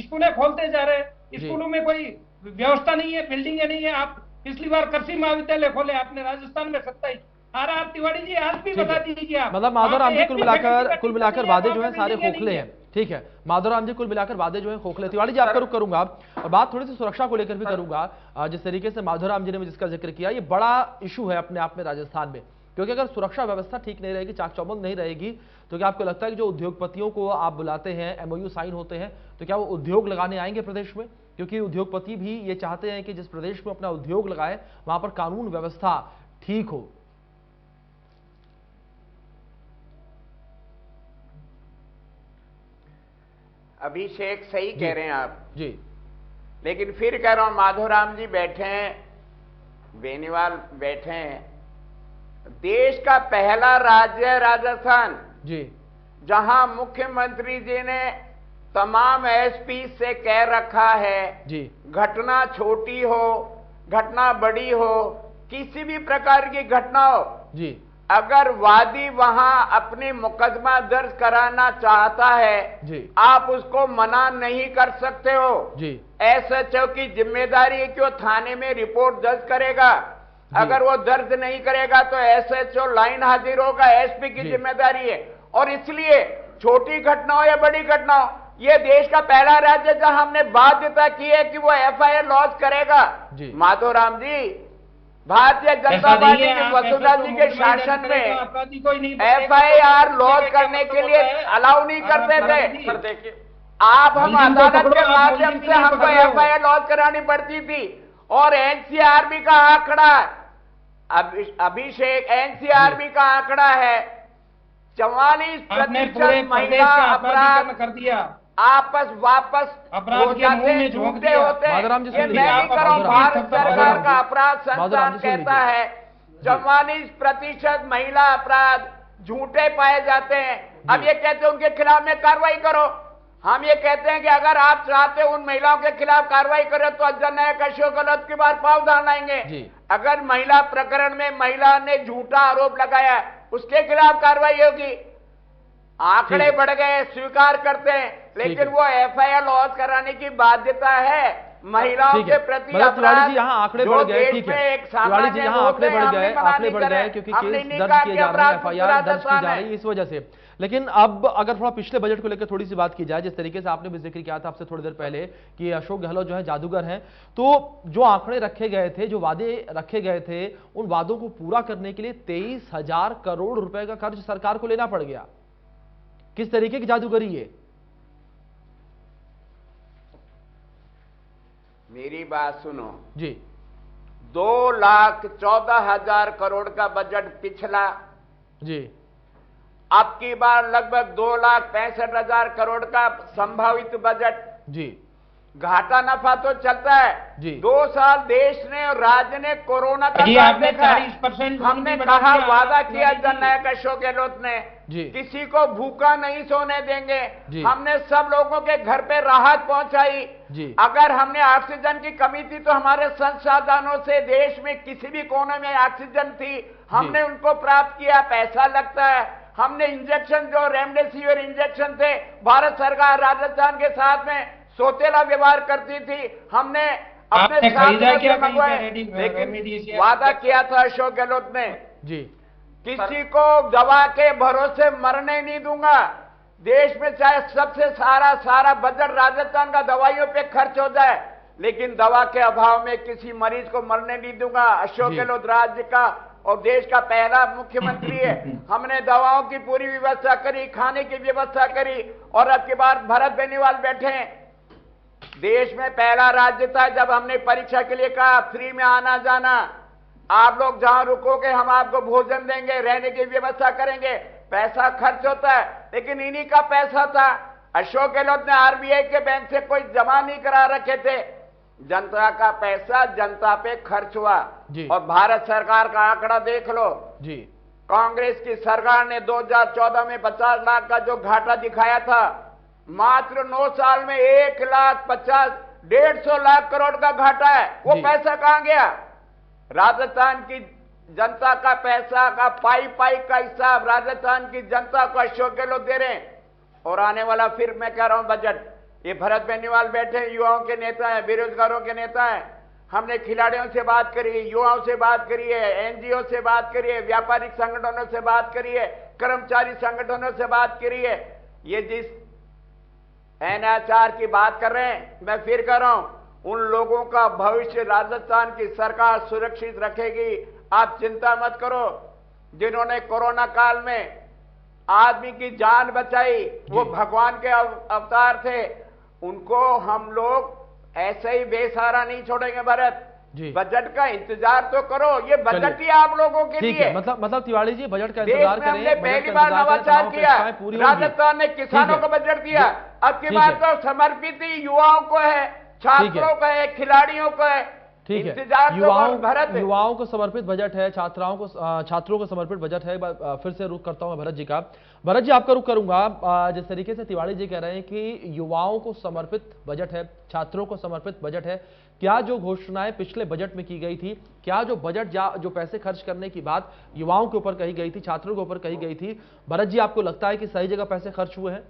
स्कूलें खोलते जा रहे हैं, स्कूलों में कोई व्यवस्था नहीं है, बिल्डिंगें नहीं है। आप पिछली बार कृषि महाविद्यालय खोले आपने राजस्थान में 27। आर तिवारी जी आज भी बता दीजिए आप। मतलब माधवराम जी कुल मिलाकर वादे जो है सारे खोखले हैं। ठीक है माधवराम जी, कुल मिलाकर वादे जो है खोखले। तिवारी जी आपका रुख करूंगा और बात थोड़ी सी सुरक्षा को लेकर भी करूंगा। जिस तरीके से माधवराम जी ने जिसका जिक्र किया, ये बड़ा इशू है अपने आप में राजस्थान में, क्योंकि अगर सुरक्षा व्यवस्था ठीक नहीं रहेगी, चाक चौबंद नहीं रहेगी, तो क्या आपको लगता है कि जो उद्योगपतियों को आप बुलाते हैं, MOU साइन होते हैं, तो क्या वो उद्योग लगाने आएंगे प्रदेश में? क्योंकि उद्योगपति भी ये चाहते हैं कि जिस प्रदेश में अपना उद्योग लगाए वहां पर कानून व्यवस्था ठीक हो। अभिषेक सही कह रहे हैं आप जी, लेकिन फिर कह रहा हूं माधवराम जी बैठे हैं, बेनीवाल बैठे हैं, देश का पहला राज्य है राजस्थान जी, जहां मुख्यमंत्री जी ने तमाम SP से कह रखा है जी, घटना छोटी हो घटना बड़ी हो, किसी भी प्रकार की घटना हो जी, अगर वादी वहां अपनी मुकदमा दर्ज कराना चाहता है जी, आप उसको मना नहीं कर सकते हो जी, SHO की जिम्मेदारी है कि वो थाने में रिपोर्ट दर्ज करेगा। अगर वो दर्ज नहीं करेगा तो SHO लाइन हाजिर होगा, SP की जिम्मेदारी है। और इसलिए छोटी घटना हो या बड़ी घटना हो, ये देश का पहला राज्य जहां हमने बाध्यता की है कि वो FIR लॉन्च करेगा। माधवराम जी, भारतीय जनता पार्टी के वसुंधरा जी के शासन में FIR लॉन्च करने के लिए अलाउ नहीं करते थे। आप हम अदालत के माध्यम से हमको FIR लॉन्च करानी पड़ती थी। और NCRB का आंकड़ा, अभिषेक, NCRB का आंकड़ा है 44% महिला अपराध कर दिया, आपस वापस हो जाते हैं, झूठे होते हैं। ये मैं नहीं कर रहा हूं, भारत सरकार का अपराध संस्थान कहता है 44% महिला अपराध झूठे पाए जाते हैं। अब ये कहते हैं उनके खिलाफ में कार्रवाई करो। हम ये कहते हैं कि अगर आप चाहते उन महिलाओं के खिलाफ कार्रवाई करें तो जननायक अशोक गहलोत की बार प्रावधान लाएंगे। अगर महिला प्रकरण में महिला ने झूठा आरोप लगाया उसके खिलाफ कार्रवाई होगी। आंकड़े बढ़ गए, स्वीकार करते हैं, लेकिन वो FIR लॉन्च कराने की बाध्यता है महिलाओं के प्रति। तिवारी जी यहाँ आंकड़े बढ़ गए, ठीक है तिवारी जी यहाँ आंकड़े बढ़ गए क्योंकि केस दर्ज किए जा रहे हैं, FIR दर्ज की जा रही है इस वजह से। लेकिन अब अगर थोड़ा पिछले बजट को लेकर थोड़ी सी बात की जाए, जिस तरीके से आपने भी जिक्र किया था आपसे थोड़ी देर पहले कि अशोक गहलोत जो है जादूगर हैं, तो जो आंकड़े रखे गए थे, जो वादे रखे गए थे, उन वादों को पूरा करने के लिए 23,000 करोड़ रुपए का खर्च सरकार को लेना पड़ गया। किस तरीके की जादूगरी है? मेरी बात सुनो जी, 2,14,000 करोड़ का बजट पिछला जी, अब की बार लगभग 2,65,000 करोड़ का संभावित बजट। जी, घाटा नफा तो चलता है जी। 2 साल देश ने और राज्य ने कोरोना का जी, काल आपने देखा है। 40% हमने बढ़ा कहा दिया, वादा आपने किया जी। जननायक अशोक गहलोत ने जी। किसी को भूखा नहीं सोने देंगे। जी। हमने सब लोगों के घर पे राहत पहुंचाई। जी। अगर हमने ऑक्सीजन की कमी थी तो हमारे संसाधनों से देश में किसी भी कोने में ऑक्सीजन थी, हमने उनको प्राप्त किया। पैसा लगता है। हमने इंजेक्शन जो रेमडेसिविर इंजेक्शन थे, भारत सरकार राजस्थान के साथ में सोतेला व्यवहार करती थी, हमने अपने खरीदा क्या मंगवाए, लेकिन वादा किया था अशोक गहलोत ने जी। किसी को दवा के भरोसे मरने नहीं दूंगा। देश में चाहे सबसे सारा बजट राजस्थान का दवाइयों पे खर्च हो जाए, लेकिन दवा के अभाव में किसी मरीज को मरने नहीं दूंगा। अशोक गहलोत राज्य का और देश का पहला मुख्यमंत्री है। हमने दवाओं की पूरी व्यवस्था करी, खाने की व्यवस्था करी, और अब की बार भरत बेनीवाल बैठे हैं। देश में पहला राज्य था जब हमने परीक्षा के लिए कहा फ्री में आना जाना, आप लोग जहां रुकोगे हम आपको भोजन देंगे, रहने की व्यवस्था करेंगे। पैसा खर्च होता है, लेकिन इन्हीं का पैसा था। अशोक गहलोत ने आरबीआई के बैंक से कोई जमा नहीं करा रखे थे। जनता का पैसा जनता पे खर्च हुआ। और भारत सरकार का आंकड़ा देख लो जी। कांग्रेस की सरकार ने 2014 में 50 लाख का जो घाटा दिखाया था, मात्र 9 साल में 1,50,150 लाख करोड़ का घाटा है। वो पैसा कहां गया? राजस्थान की जनता का पैसा का पाई का हिसाब राजस्थान की जनता को अशोक गहलोत दे रहे हैं। और आने वाला फिर मैं कह रहा हूं बजट, ये भरत बेनीवाल बैठे युवाओं के नेता हैं, बेरोजगारों के नेता हैं। हमने खिलाड़ियों से बात करी, युवाओं से बात करी है, एनजीओ से बात करी है, व्यापारिक संगठनों से बात करी है, कर्मचारी संगठनों से बात करी है। ये जिस एनएचआर की बात कर रहे हैं, मैं फिर कर रहा हूं, उन लोगों का भविष्य राजस्थान की सरकार सुरक्षित रखेगी। आप चिंता मत करो। जिन्होंने कोरोना काल में आदमी की जान बचाई, वो भगवान के अवतार थे। उनको हम लोग ऐसे ही बेसहारा नहीं छोड़ेंगे। भरत, बजट का इंतजार तो करो। ये बजट ही आप लोगों के लिए। मतलब तिवाड़ी जी, बजट का इंतजार करें। हमने पहली बार नवाचार किया, राजस्थान ने किसानों को बजट दिया। अब की बात तो समर्पित ही युवाओं को है, छात्रों को है, खिलाड़ियों को है। ठीक है, युवाओं को समर्पित बजट है, छात्रों को समर्पित बजट है। फिर से रुख करता हूं भरत जी का। भरत जी, आपका रुख करूंगा। जिस तरीके से तिवाड़ी जी कह रहे हैं कि युवाओं को समर्पित बजट है, छात्रों को समर्पित बजट है, क्या जो घोषणाएं पिछले बजट में की गई थी, क्या जो बजट जो पैसे खर्च करने की बात युवाओं के ऊपर कही गई थी, छात्रों के ऊपर कही गई थी, भरत जी आपको लगता है कि सही जगह पैसे खर्च हुए हैं?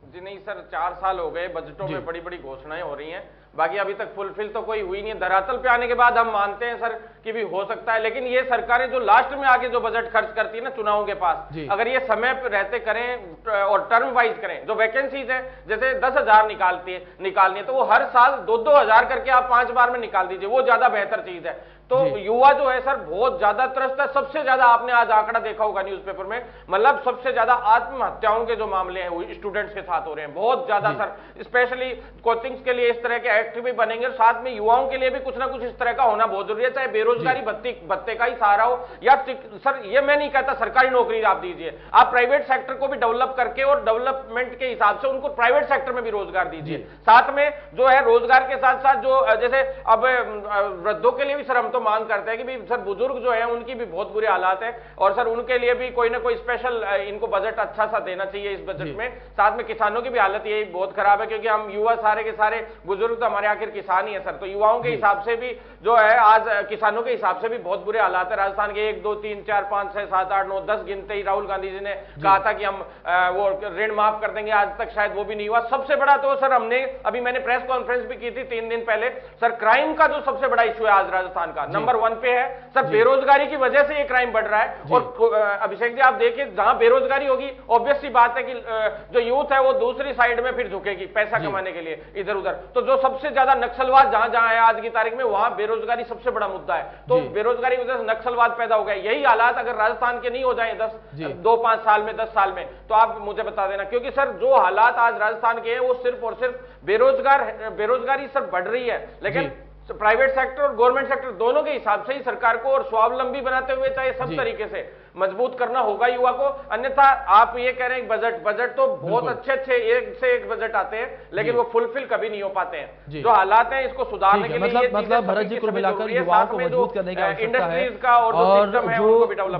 जी नहीं सर, 4 साल हो गए, बजटों में बड़ी बड़ी घोषणाएं हो रही हैं, बाकी अभी तक फुलफिल तो कोई हुई नहीं है। धरातल पे आने के बाद हम मानते हैं सर कि भी हो सकता है, लेकिन ये सरकारें जो लास्ट में आके जो बजट खर्च करती है ना चुनावों के पास, अगर ये समय पर रहते करें और टर्म वाइज करें, जो वैकेंसीज है जैसे 10,000 निकालनी है तो वो हर साल 2-2 हजार करके आप 5 बार में निकाल दीजिए, वो ज्यादा बेहतर चीज है। तो युवा जो है सर बहुत ज्यादा त्रस्त है। सबसे ज्यादा आपने आज आंकड़ा देखा होगा न्यूज़पेपर में, मतलब सबसे ज्यादा आत्महत्याओं के जो मामले हैं स्टूडेंट्स के साथ हो रहे हैं, बहुत ज्यादा सर। स्पेशली कोचिंग्स के लिए इस तरह के एक्ट भी बनेंगे, और साथ में युवाओं के लिए भी कुछ ना कुछ इस तरह का होना बहुत जरूरी है, चाहे बेरोजगारी भत्ते का ही सहारा हो या सर ये मैं नहीं कहता सरकारी नौकरी आप दीजिए, आप प्राइवेट सेक्टर को भी डेवलप करके और डेवलपमेंट के हिसाब से उनको प्राइवेट सेक्टर में भी रोजगार दीजिए। साथ में जो है रोजगार के साथ साथ जो जैसे अब वृद्धों के लिए भी सर हम तो मांग करते हैं कि भी सर बुजुर्ग जो है उनकी भी बहुत बुरे हालात है, और सर उनके लिए भी कोई ना कोई स्पेशल इनको बजट अच्छा सा देना चाहिए इस बजट में। साथ में किसानों की भी हालत यही बहुत खराब है, क्योंकि हम युवा सारे के सारे, बुजुर्ग तो हमारे आखिर किसान ही है सर, तो युवाओं के हिसाब से भी जो है आज किसानों के हिसाब से भी बहुत बुरे हालात है। राजस्थान के 1, 2, 3, 4, 5, 6, 7, 8, 9, 10 गिनते ही राहुल गांधी जी ने कहा था कि हम वो ऋण माफ कर देंगे, आज तक शायद वो भी नहीं हुआ। सबसे बड़ा तो सर हमने अभी मैंने प्रेस कॉन्फ्रेंस भी की थी 3 दिन पहले, सर क्राइम का जो सबसे बड़ा इशू है आज राजस्थान का नंबर 1 पे है सर, बेरोजगारी की वजह से ये क्राइम बढ़ रहा है। और अभिषेक जी आप देखिए जहां बेरोजगारी होगी ऑब्वियस सी बात है कि जो यूथ है वो दूसरी साइड में फिर झुकेगी पैसा कमाने के लिए इधर उधर। तो जो सबसे ज्यादा नक्सलवाद जहां जहां है आज की तारीख में, वहां बेरोजगारी सबसे बड़ा मुद्दा है। तो बेरोजगारी की वजह से नक्सलवाद पैदा हो गया। यही हालात अगर राजस्थान के नहीं हो जाए 2-5 साल में, 10 साल में, तो आप मुझे बता देना, क्योंकि सर जो हालात आज राजस्थान के हैं वो सिर्फ और सिर्फ बेरोजगारी सर बढ़ रही है, लेकिन प्राइवेट सेक्टर और गवर्नमेंट सेक्टर दोनों के हिसाब से ही सरकार को और स्वावलंबी बनाते हुए चाहे सब तरीके से मजबूत करना होगा युवा को। अन्यथा आप ये कह रहे हैं बजट तो बहुत अच्छे एक से एक बजट आते हैं, लेकिन वो फुलफिल कभी नहीं हो पाते हैं। जो हालात हैं इसको सुधारने के लिए मतलब भरत जी, कुल मिलाकर युवाओं को मजबूत करने की आवश्यकता है और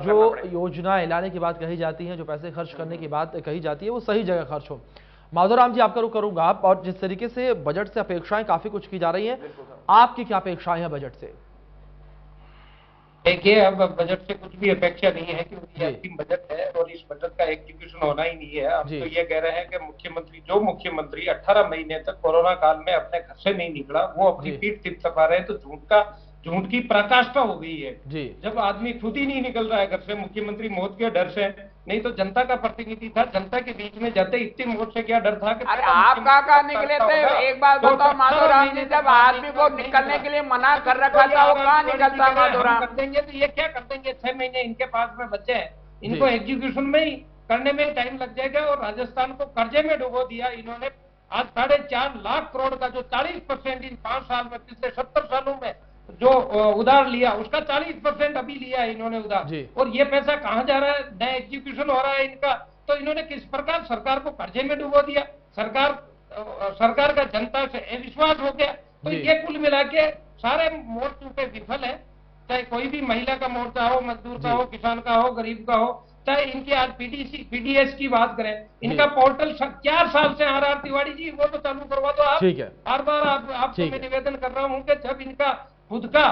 जो योजना लाने की बात कही जाती है, जो पैसे खर्च करने की बात कही जाती है, वो सही जगह खर्च हो। माधोराम जी, आपका रुख करूंगा आप, और जिस तरीके से बजट से अपेक्षाएं काफी कुछ की जा रही हैं, आपकी क्या अपेक्षाएं हैं बजट से? देखिए, अब बजट से कुछ भी अपेक्षा नहीं है, क्योंकि ये अंतिम बजट है और इस बजट का एग्जीक्यूशन होना ही नहीं है। अब तो ये कह रहे हैं कि मुख्यमंत्री 18 महीने तक कोरोना काल में अपने घर से नहीं निकला, वो अपनी पीठ थपथपा रहे हैं, तो झूठ की पराकाष्ठा हो गई है जी। जब आदमी खुद ही नहीं निकल रहा है घर से, मुख्यमंत्री मौत के डर से, नहीं तो जनता का प्रतिनिधि था, जनता के बीच में जाते इतनी मौत से क्या डर था कि अरे आप कहाँ निकले थे? एक बात बताओ माधोराम जी, जब आदमी को निकलने के लिए मना कर रखा था, वो कहाँ निकलता माधोराम? कर देंगे तो ये क्या कर देंगे? 6 महीने इनके पास में बचे हैं, इनको एग्जीक्यूशन में ही करने में टाइम लग जाएगा। और राजस्थान को कर्जे में डुबो दिया इन्होंने। आज 4.5 लाख करोड़ का जो 40% इन 5 साल में, पिछले 70 सालों में जो उधार लिया, उसका 40% अभी लिया है इन्होंने उधार। और ये पैसा कहाँ जा रहा है? नया एग्जीक्यूशन हो रहा है इनका। तो इन्होंने किस प्रकार सरकार को कर्जे में डुबो दिया, सरकार का जनता से अविश्वास हो गया। तो ये कुल मिला के सारे मोर्चों पे विफल है, चाहे कोई भी महिला का मोर्चा हो, मजदूर का हो, किसान का हो, गरीब का हो, चाहे इनकी आज पीडीएस की बात करें, इनका पोर्टल 4 साल से RR तिवारी जी वो तो चालू करवा दो आप। ठीक है, बार बार आपको मैं निवेदन कर रहा हूँ कि जब इनका खुद का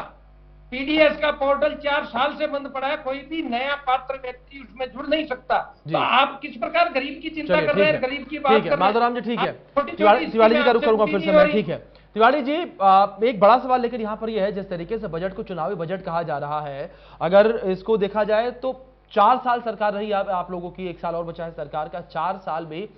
पीडीएस का पोर्टल 4 साल से बंद पड़ा है, कोई भी नया पात्र व्यक्ति उसमें जुड़ नहीं सकता, तो आप किस प्रकार गरीब की चिंता कर रहे हैं, गरीब की बात कर रहे हैं। माधोराम जी, ठीक है, तिवारी जी का रुख करूंगा फिर से मैं। ठीक है तिवारी जी, एक बड़ा सवाल लेकर यहाँ पर यह है, जिस तरीके से बजट को चुनावी बजट कहा जा रहा है, अगर इसको देखा जाए तो 4 साल सरकार रही आप लोगों की, 1 साल और बचा है सरकार का। 4 साल में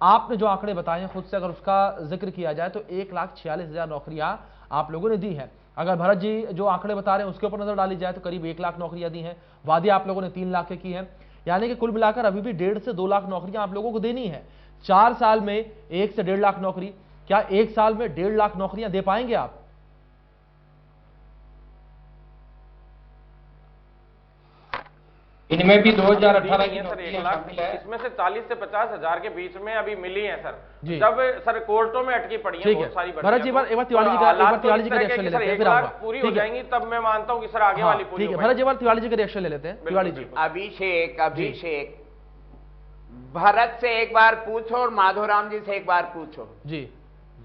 आपने जो आंकड़े बताए हैं खुद से, अगर उसका जिक्र किया जाए तो 1,46,000 नौकरियां आप लोगों ने दी हैं। अगर भरत जी जो आंकड़े बता रहे हैं उसके ऊपर नजर डाली जाए तो करीब 1 लाख नौकरियां दी हैं, वादे आप लोगों ने 3 लाख की हैं, यानी कि कुल मिलाकर अभी भी 1.5 से 2 लाख नौकरियां आप लोगों को देनी है। 4 साल में 1 से 1.5 लाख नौकरी, क्या 1 साल में 1.5 लाख नौकरियां दे पाएंगे आप? इनमें भी 2018 की नौकरियां शामिल है, इसमें से 40 से 50 हजार के बीच में अभी मिली है सर। जब सर कोर्टों में अटकी पड़ी है बहुत सारी भरत जी, एक बार तिवारी जी का रिएक्शन ले लेते हैं, फिर आप पूरी हो जाएंगी तब मैं मानता हूं कि सर आगे वाली पूरी। ठीक है भरत जी, एक बार तिवारी जी का रिएक्शन ले लेते हैं। तिवारी जी, अभिषेक भरत से एक बार पूछो और माधोराम जी से एक बार पूछो जी,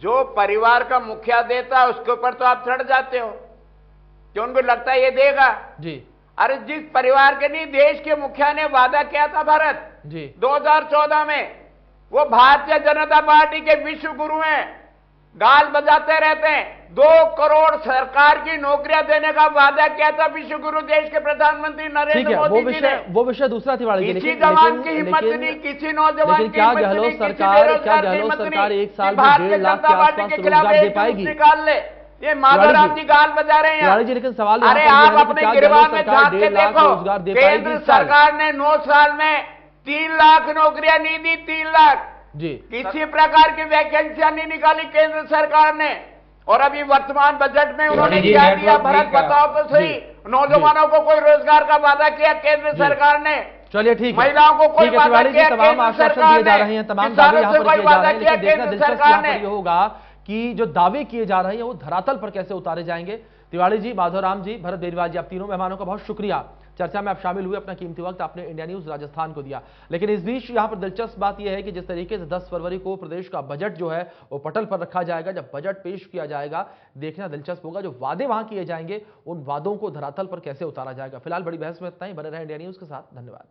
जो परिवार का मुखिया देता है उसके ऊपर तो आप चढ़ जाते हो कि उनको लगता है ये देगा जी। अरे जिस परिवार के लिए देश के मुखिया ने वादा किया था भरत जी 2014 में, वो भारतीय जनता पार्टी के विश्व गुरु हैं, गाल बजाते रहते हैं। 2 करोड़ सरकार की नौकरियां देने का वादा किया था विश्व गुरु देश के प्रधानमंत्री नरेंद्र मोदी जी ने। वो विषय दूसरा तिवारी जी, किसी जवान की हिम्मत नहीं, किसी नौजवान की क्या गहलोत सरकार 1 साल में 1.5 लाख के आसपास रोजगार दे पाएगी? निकाल ले, ये माधोराम जी गाल बजा रहे हैं। लेकिन सवाल अरे आप अपने गिरबान में झांक के देखो, केंद्र सरकार ने 9 साल में 3 लाख नौकरियां नहीं दी, 3 लाख जी। किसी प्रकार की वैकेंसियां नहीं निकाली केंद्र सरकार ने। और अभी वर्तमान बजट में उन्होंने क्या दिया भरत बताओ तो सही। नौजवानों को कोई रोजगार का वादा किया केंद्र सरकार ने? चलिए ठीक है, महिलाओं को कोई वादा किया तमाम आश्वासन दिए जा रहे हैं, तमाम दावे यहाँ पर किए जा रहे हैं, लेकिन देखना दिलचस्प यहाँ पर ये होगा कि जो दावे किए जा रहे हैं वो धरातल पर कैसे उतारे जाएंगे। तिवारी जी, माधोराम जी, भरत बेनीवाल जी, आप तीनों मेहमानों का बहुत शुक्रिया, चर्चा में आप शामिल हुए, अपना कीमती वक्त आपने इंडिया न्यूज राजस्थान को दिया। लेकिन इस बीच यहां पर दिलचस्प बात यह है कि जिस तरीके से 10 फरवरी को प्रदेश का बजट जो है वो पटल पर रखा जाएगा, जब बजट पेश किया जाएगा, देखना दिलचस्प होगा जो वादे वहां किए जाएंगे उन वादों को धरातल पर कैसे उतारा जाएगा। फिलहाल बड़ी बहस में इतना ही, बने रहे इंडिया न्यूज के साथ, धन्यवाद।